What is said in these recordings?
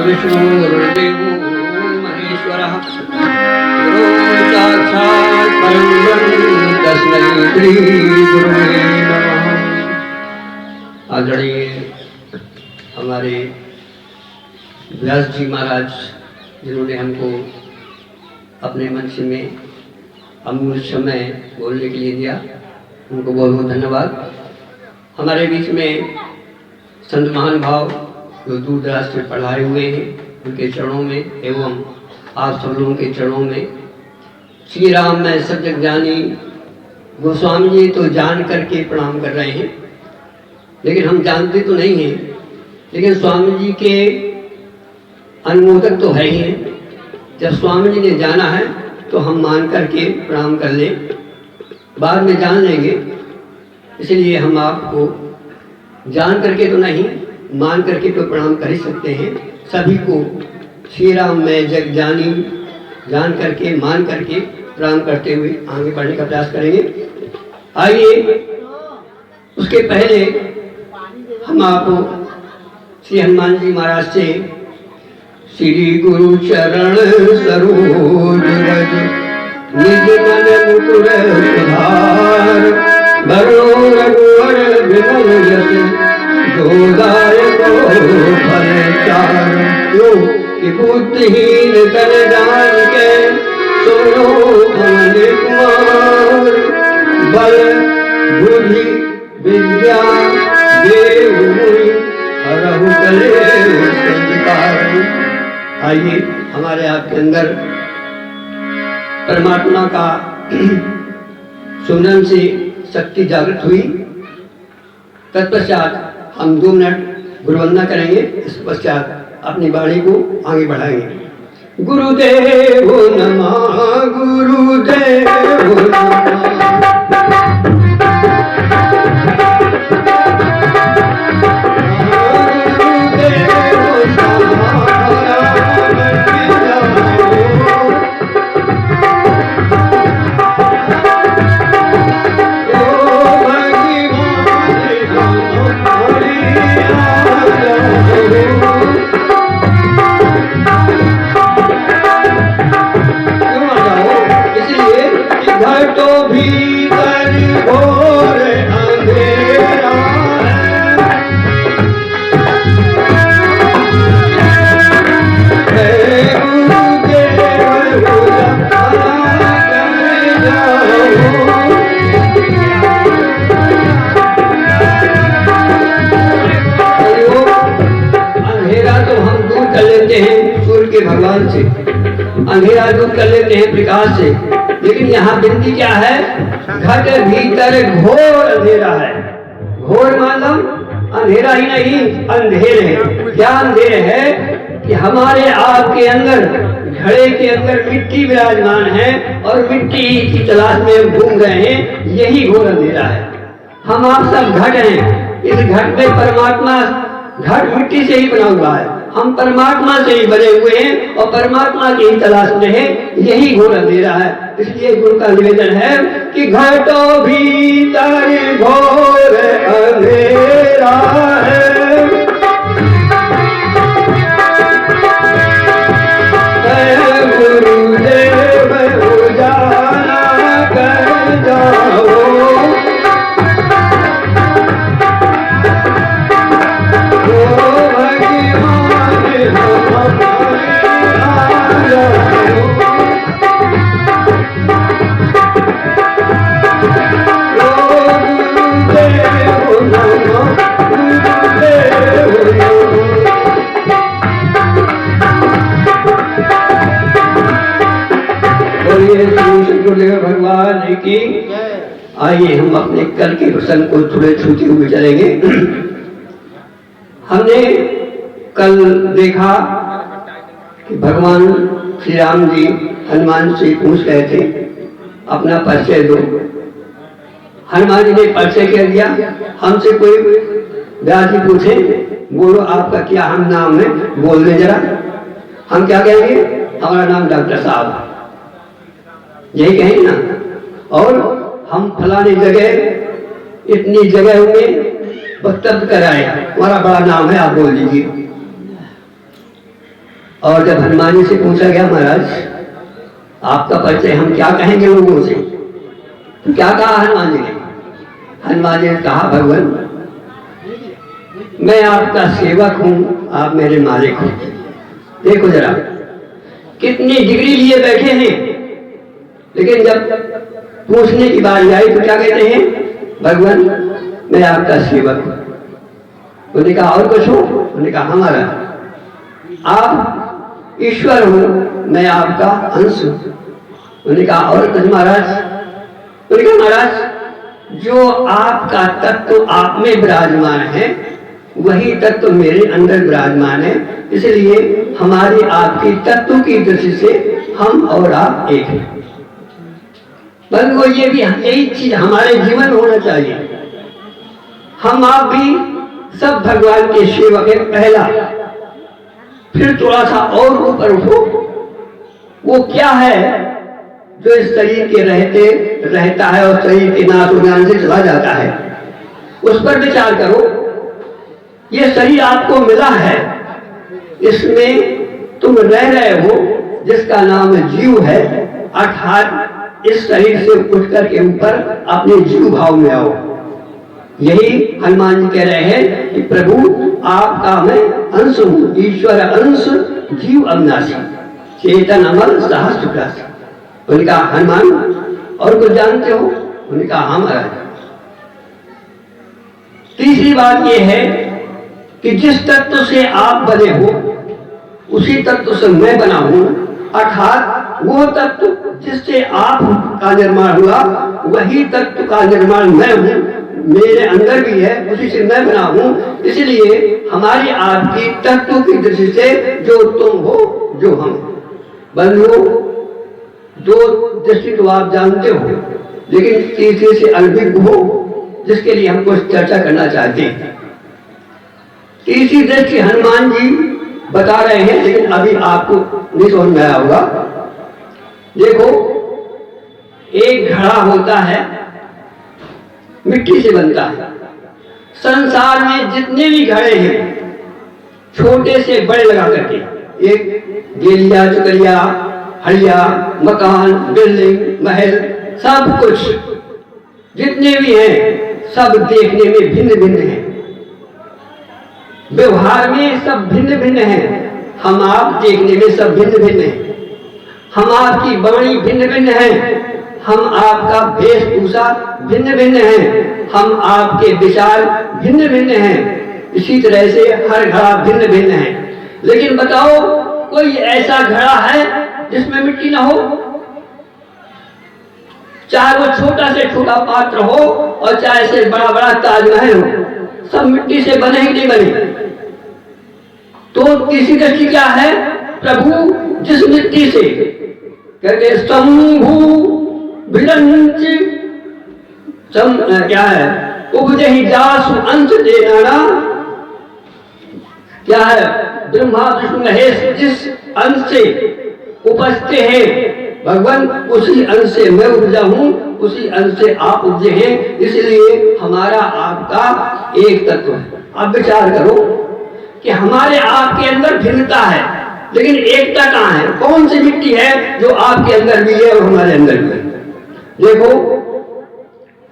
गुरुर्विष्णुर्देवो महेश्वरः गुरुः साक्षात् परं ब्रह्म तस्मै श्री गुरुवे नमः। आदरणीय हमारे व्यास जी महाराज जिन्होंने हमको अपने मंच में अमूल्य समय बोलने के लिए दिया, उनको बहुत बहुत धन्यवाद। हमारे बीच में संत महानुभाव जो दूर दराज से पढ़ाए हुए हैं, उनके चरणों में एवं आप सब लोगों के चरणों में श्री राम में सब जग जानी गोस्वामी जी तो जान करके प्रणाम कर रहे हैं, लेकिन हम जानते तो नहीं हैं, लेकिन स्वामी जी के अनुमोदक तो है ही। जब स्वामी जी ने जाना है तो हम मान करके प्रणाम कर लें, बाद में जान लेंगे। इसलिए हम आपको जान करके तो नहीं, मान करके तो प्रणाम कर ही सकते हैं। सभी को श्री राम में जग जानी जान करके मान करके प्रणाम करते हुए आगे बढ़ने का प्रयास करेंगे। आइए, उसके पहले हम आपको श्री हनुमान जी महाराज से श्री गुरु चरण सरोज रज निज मन मुकुर सुधार बरो रघुवर विमल यश जो दायको फल चार कि बुद्धिहीन तन जान के सुनो पवन कुमार बल बुद्धि विद्या देव मुनि हरहु कलेश संसार। आइए, हमारे आपके अंदर परमात्मा का सुमरन से शक्ति जागृत हुई। तत्पश्चात हम 2 मिनट गुरुवंदना करेंगे, इस पश्चात अपनी वाणी को आगे बढ़ाएंगे। गुरुदेव नमः गुरुदेव नमः भगवान से, अंधेरा दूर कर लेते हैं प्रकाश से। लेकिन यहाँ बिंदी क्या है? घट भीतर घोर अंधेरा है। घोर मतलब अंधेरा ही नहीं, अंधेरे। क्या अंधेरे है कि हमारे आपके अंदर घड़े के अंदर मिट्टी विराजमान है और मिट्टी की तलाश में घूम रहे हैं, यही घोर अंधेरा है। हम आप सब घट हैं, इस घट में परमात्मा, घट मिट्टी से ही बना हुआ है, हम परमात्मा से ही बने हुए हैं और परमात्मा की ही तलाश में है, यही घोर अंधेरा है। इसलिए गुरु का निवेदन है कि घटो भीतर घोर अंधेरा है। गुरुदेव उजाला कर जाओ, भगवान की। आइए, हम अपने कल के प्रसंग को थोड़े छूते हुए चलेंगे। हमने कल देखा कि भगवान श्री राम जी हनुमान से पूछ रहे थे अपना परिचय दो। हनुमान जी ने परिचय कह दिया। हमसे कोई व्यास जी पूछे बोलो आपका क्या हम नाम है, बोल दे जरा। हम क्या कहेंगे? हमारा नाम डॉक्टर साहब, यही कहेंगे ना। और हम फलानी जगह इतनी जगह में वक्तव्य कराए, हमारा बड़ा नाम है, आप बोल दीजिए। और जब हनुमान जी से पूछा गया महाराज आपका परिचय हम क्या कहेंगे लोगों से, तो क्या कहा हनुमान जी ने? हनुमान जी ने कहा भगवान मैं आपका सेवक हूं, आप मेरे मालिक हो। देखो जरा कितनी डिग्री लिए बैठे हैं, लेकिन जब पूछने की बारी आई तो क्या कहते हैं? भगवान मैं आपका सेवक हूं। उन्होंने कहा और कुछ हो? उन्होंने कहा हमारा आप ईश्वर हो, मैं आपका अंश हूं। उन्होंने कहा और कुछ महाराज? उन्होंने कहा महाराज जो आपका तत्व आप में विराजमान है वही तत्व मेरे अंदर विराजमान है, इसलिए हमारी आपकी तत्व की दृष्टि से हम और आप एक हैं। बंधुओं ये भी यही चीज हमारे जीवन में होना चाहिए। हम आप भी सब भगवान के सेवक हैं। पहला फिर थोड़ा सा और ऊपर उठो, वो क्या है जो इस शरीर के रहता है और शरीर के नाश हो जाने से चला जाता है, उस पर विचार करो। ये शरीर आपको मिला है, इसमें तुम रह रहे हो, जिसका नाम जीव है, अर्थात इस शरीर से उठ करके ऊपर अपने जीव भाव में आओ। यही हनुमान जी कह रहे हैं कि प्रभु आपका मैं अंश हूं, ईश्वर अंश जीव अविनाशी चेतन अमर सहस्त्र। उनका हनुमान और कुछ जानते हो? उनका हाँ महाराज। तीसरी बात यह है कि जिस तत्व से आप बने हो उसी तत्व से मैं बना हूं, अर्थात वो तत्व जिससे आप का निर्माण हुआ वही तत्व का निर्माण मैं हूं, मेरे अंदर भी है, उसी से मैं बना हूं। इसलिए हमारी आपकी तत्व की दृष्टि से जो तुम हो जो हम। बंधुओं दो दृष्टि तो आप जानते हो, लेकिन तीसरे से अनभिज्ञ हो जिसके लिए हम कुछ चर्चा करना चाहते हैं। तीसरी दृष्टि हनुमान जी बता रहे हैं, लेकिन अभी आपको नहीं समझ में आया होगा। देखो एक घड़ा होता है, मिट्टी से बनता है। संसार में जितने भी घड़े हैं छोटे से बड़े लगा करके, एक गेलिया चुकलिया हड़िया मकान बिल्डिंग महल सब कुछ जितने भी हैं सब देखने में भिन्न भिन्न हैं, व्यवहार में सब भिन्न भिन्न हैं। हम आप देखने में सब भिन्न भिन्न हैं, हम आपकी वाणी भिन्न भिन्न है, हम आपका वेशभूषा भिन्न भिन्न है, हम आपके विचार भिन्न भिन्न हैं। इसी तरह से हर घड़ा भिन्न भिन्न है। लेकिन बताओ कोई ऐसा घड़ा है जिसमें मिट्टी ना हो? चाहे वो छोटा से छोटा पात्र हो और चाहे से बड़ा बड़ा ताजमहल हो, सब मिट्टी से बने ही नहीं बने। तो तीसरी दृष्टि क्या है? प्रभु जिस मिट्टी से कहते शंभु विलंच क्या है उपजहि जासु अंश देना, क्या है ब्रह्मा विष्णु महेश जिस अंश से उपजते हैं भगवान उसी अंश से मैं उपजा हूं, उसी अंश से आप उपजे हैं। इसलिए हमारा आपका एक तत्व है। अब विचार करो कि हमारे आपके अंदर भिन्नता है लेकिन एकता कहाँ है? कौन सी मिट्टी है जो आपके अंदर भी है और हमारे अंदर भी है? देखो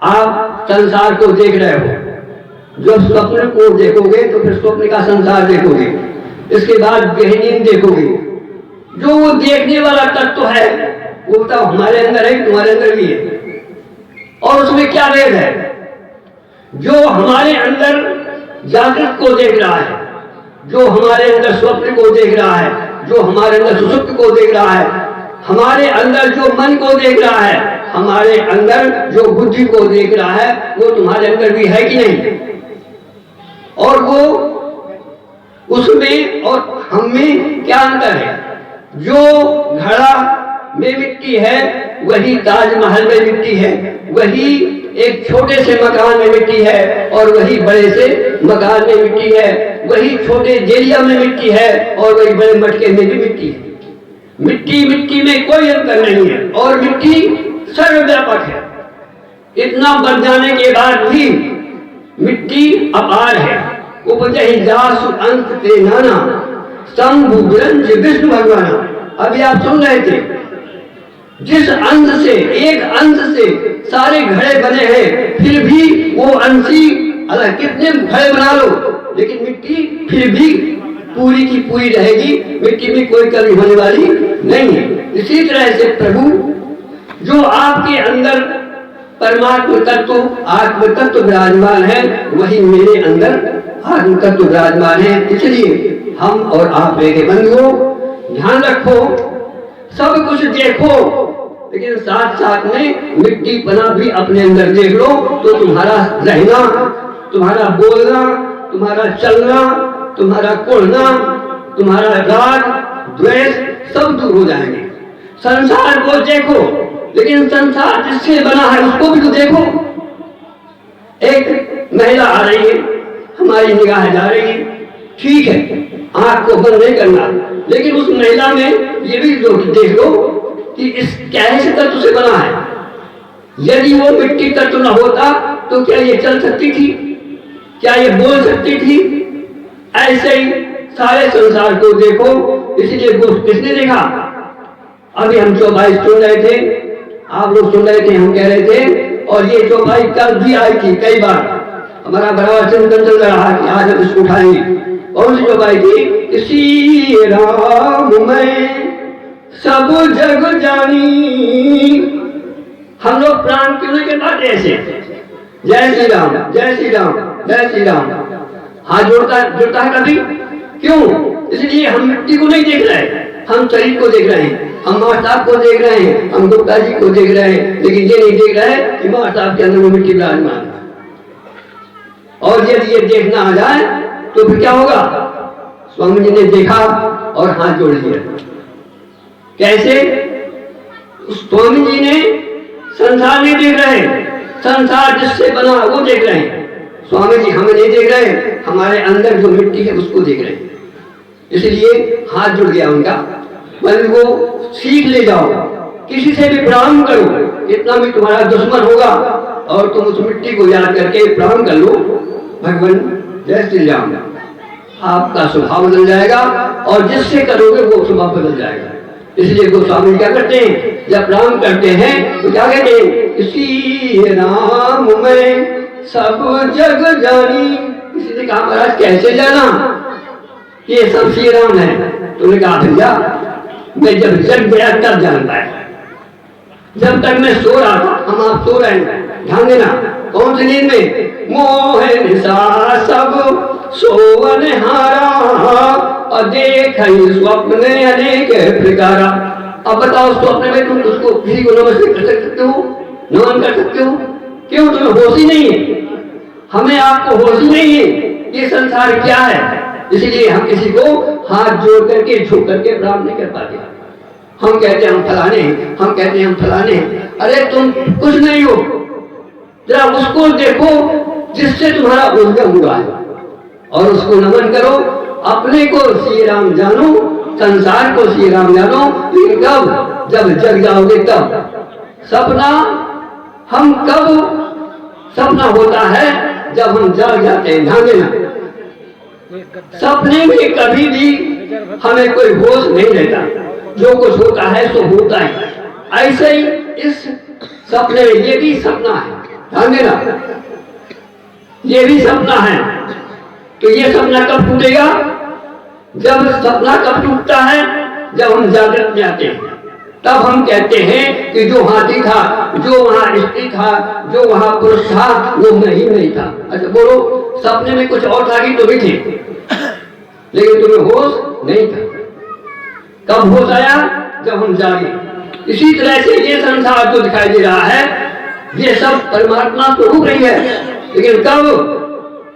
आप संसार को देख रहे हो, जो स्वप्न को देखोगे तो फिर स्वप्न का संसार देखोगे, इसके बाद गहरी नींद देखोगे। जो वो देखने वाला तत्व है वो तो हमारे अंदर है, तुम्हारे अंदर भी है। और उसमें क्या भेद है? जो हमारे अंदर जागृत को देख रहा है, जो हमारे अंदर स्वप्न को देख रहा है, जो हमारे अंदर सुसुप्त को देख रहा है, हमारे अंदर जो मन को देख रहा है, हमारे अंदर जो बुद्धि को देख रहा है, वो तुम्हारे अंदर भी है कि नहीं? और वो उसमें और हम में क्या अंतर है? जो घड़ा में मिट्टी है वही ताजमहल में मिट्टी है, वही एक छोटे से मकान में मिट्टी है और वही बड़े से मकान में मिट्टी है, वही छोटे जेलिया में मिट्टी है और वही बड़े मटके में भी मिट्टी है। मिट्टी मिट्टी में कोई अंतर नहीं है और मिट्टी सर्वव्यापक है। इतना बढ़ जाने के बाद भी मिट्टी अपार है। उपजहि जासु अंत ते नाना, शंभु विरंज विष्णु भगवान। अभी आप सुन रहे थे, जिस अंश से, एक अंश से सारे घड़े बने हैं, फिर भी वो अंशी अगर कितने घड़े बना लो, लेकिन मिट्टी फिर भी पूरी की पूरी रहेगी, मिट्टी में कोई कमी होने वाली नहीं है। इसी तरह से प्रभु जो आपके अंदर परमात्मा तत्व, आत्म तत्व विराजमान है, वही मेरे अंदर आत्म तत्व विराजमान है। इसलिए हम और आप मेरे बंधुओं ध्यान रखो, सब कुछ देखो, लेकिन साथ साथ में मिट्टी पना भी अपने अंदर देख लो, तो तुम्हारा रहना, तुम्हारा बोलना, तुम्हारा चलना, तुम्हारा कुड़ना, तुम्हारा राग द्वेष सब दूर हो जाएंगे। संसार को देखो, लेकिन संसार जिससे बना है उसको भी तो देखो। एक महिला आ रही है, हमारी निगाह जा रही है, ठीक है, आंख को बंद नहीं करना, लेकिन उस महिला में ये भी देख लो कि इस कैसे तत्व से बना है। यदि वो मिट्टी तत्व न होता तो क्या ये चल सकती थी, क्या ये बोल सकती थी? ऐसे ही सारे संसार को देखो। इसलिए किसने देखा? अभी हम चौपाई सुन रहे थे, आप लोग सुन रहे थे, हम कह रहे थे, और ये चौपाई कल भी आई थी कई बार। हमारा बड़ा चिंतन चल रहा कि आज हम इसको उठाएंगे। कौन सी चौपाई थी? इसी राम में सब जग जानी। हम लोग प्राण क्यों नहीं कर पाते ऐसे? जय श्री राम, जय श्री राम, जय श्री राम। हाथ जुड़ता है कभी? क्यों? इसलिए हम मिट्टी को नहीं देख रहे, हम शरीर को देख रहे हैं, हम माँ साहब को देख रहे हैं, हम गुप्ता जी को देख रहे हैं, लेकिन ये नहीं देख रहे कि माँ साहब के अंदर वो मिट्टी विराजमान है। और यदि ये देखना आ जाए तो फिर क्या होगा? स्वामी जी ने देखा और हाथ जोड़ लिया। कैसे? स्वामी जी ने संसार नहीं देख रहे, संसार जिससे बना वो देख रहे हैं। स्वामी जी हमें नहीं देख रहे, हमारे अंदर जो मिट्टी है उसको देख रहे हैं। इसलिए हाथ जुड़ गया उनका। मन को सीख ले जाओ, किसी से भी प्रणाम करो, इतना भी तुम्हारा दुश्मन होगा और तुम उस मिट्टी को याद करके प्रणाम कर लो, भगवान जय श्री राम, आपका स्वभाव बदल जाएगा और जिससे करोगे वो स्वभाव बदल जाएगा। इसलिए गोस्वामी क्या करते हैं? जब प्रणाम करते हैं तो क्या कहते हैं? इसी राम में सब जग जानी। किसी ने कहा महाराज कैसे जाना ये सब श्री राम है? तुमने कहा भैया मैं जब जग गया तब जान पाया, जब तक मैं सो रहा था। हम आप सो रहे हैं, ध्यान देना। कौन सी नींद में? मोह निशा सब सोवन हारा और देख स्वप्न अनेक प्रकारा। अब बताओ स्वप्न में तुम उसको किसी को नमस्ते कर सकते हो, नमन कर सकते हो? क्यों? तुम्हें होश ही नहीं है, हमें आपको होश ही नहीं है ये संसार क्या है। इसलिए हम किसी को हाथ जोड़ करके झुक करके प्रणाम नहीं कर पाते। हम कहते हैं हम फलाने, हम कहते हैं हम फलाने। अरे तुम कुछ नहीं हो, जरा उसको देखो जिससे तुम्हारा उद्गम हुआ है और उसको नमन करो। अपने को श्री राम जानो, संसार को श्री राम जानो, लेकिन कब? जब जग जाओगे तब। सपना हम कब सपना होता है? जब हम जाग जाते हैं। ध्यान देना, सपने में कभी भी हमें कोई होश नहीं रहता, जो कुछ होता है सो होता है। ऐसे ही इस सपने में ये भी सपना है, ध्यान देना, ये भी सपना है। तो ये सपना कब टूटेगा? जब सपना कब टूटता है? जब हम जागृत में आते हैं, तब हम कहते हैं कि जो हाथी था, जो वहां स्त्री था, जो वहां पुरुष था, वो मैं ही नहीं था। अच्छा बोलो, सपने में कुछ और था कि तुम ही थे, लेकिन तुम्हें होश नहीं था। कब होश आया? जब हम जागे। इसी तरह से ये संसार जो दिखाई दे रहा है ये सब परमात्मा स्वरूप नहीं है, लेकिन कब?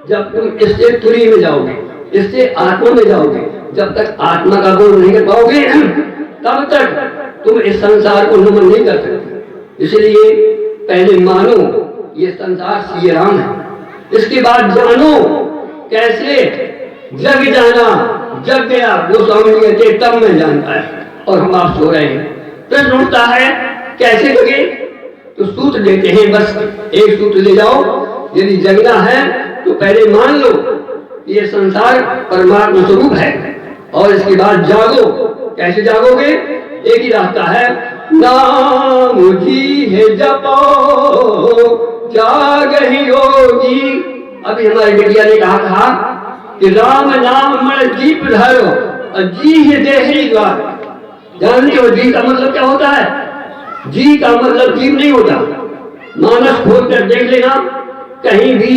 जब तुम इससे तुरी में जाओगे, इससे आत्मा में जाओगे। जब तक आत्मा का बोध नहीं कर पाओगे तब तक तुम इस संसार को नमन नहीं कर सकते। इसलिए पहले मानो ये संसार श्री राम है, इसके बाद जानो। कैसे? जग जाना, जग गया वो स्वामी कहते तब मैं जान पाया। और हम आप सो रहे हैं। प्रश्न उठता है कैसे जगे? तो सूत्र देते हैं, बस एक सूत्र ले जाओ। यदि जगना है तो पहले मान लो ये संसार परमात्मा स्वरूप है, और इसके बाद जागो। कैसे जागोगे? एक ही रास्ता है, नाम जी है जपो जागहि योगी। अभी हमारी बिटिया ने कहा कि राम नाम मन जीप धरो और जी है देहरी द्वार। जानते हो जी का मतलब क्या होता है? जी का मतलब जीव नहीं होता। मानस खोल कर देख लेना, कहीं भी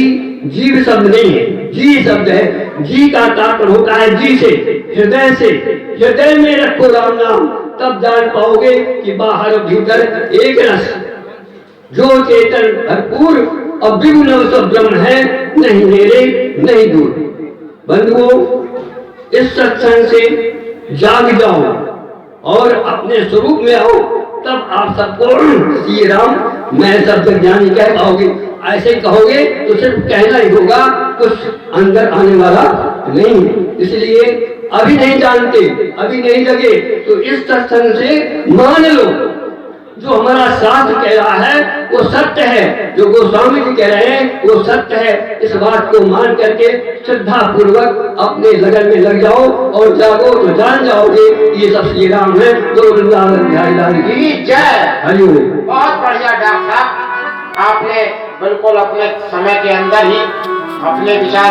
जीव शब्द नहीं है, जी शब्द है। जी का तात्पर्य होता है जी से, हृदय से। हृदय में रखो राम नाम, तब जान पाओगे कि बाहर और भीतर एक रस, जो चेतन भरपूर और विभुन सब ब्रह्म है, नहीं मेरे नहीं दूर। बंधुओं, इस सत्संग से जाग जाओ और अपने स्वरूप में आओ, तब आप सबको श्री राम मैं सब ज्ञानी कह पाओगे। ऐसे कहोगे तो सिर्फ कहना ही होगा, कुछ अंदर आने वाला नहीं। इसलिए अभी नहीं जानते, अभी नहीं लगे तो इस सत्संग से मान लो जो हमारा शास्त्र कह रहा है वो सत्य है, जो गोस्वामी जी कह रहे हैं वो सत्य है। इस बात को मान करके श्रद्धा पूर्वक अपने लगन में लग जाओ और जागो तो जान जाओगे ये सब श्री राम है। गुरु वृंदावन बिहारी लाल की जय। हरिओम। बहुत बढ़िया डॉक्टर साहब, आपने बिल्कुल अपने समय के अंदर ही अपने विचार